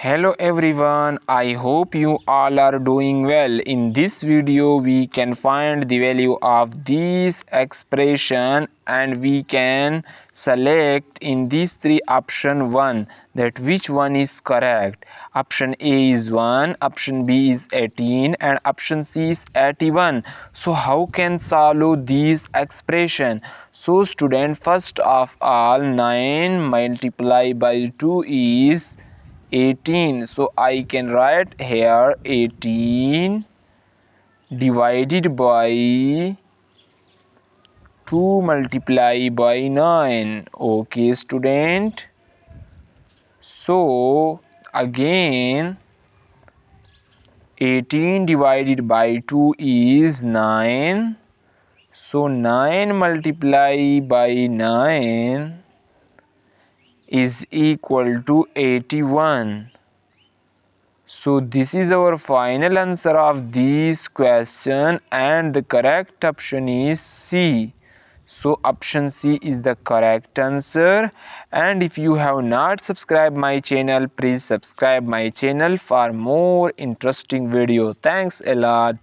Hello everyone, I hope you all are doing well. In this video we can find the value of this expression and we can select in these three option 1 that which one is correct. Option A is 1, option B is 18 and option C is 81. So how can solve this expression? So student, first of all 9 multiplied by 2 is 18, so I can write here 18 divided by 2 multiplied by 9. Okay student, so again 18 divided by 2 is 9, so 9 multiplied by 9 is equal to 81. So this is our final answer of this question and the correct option is C. So option C is the correct answer. And if you have not subscribed my channel, please subscribe my channel for more interesting video. Thanks a lot.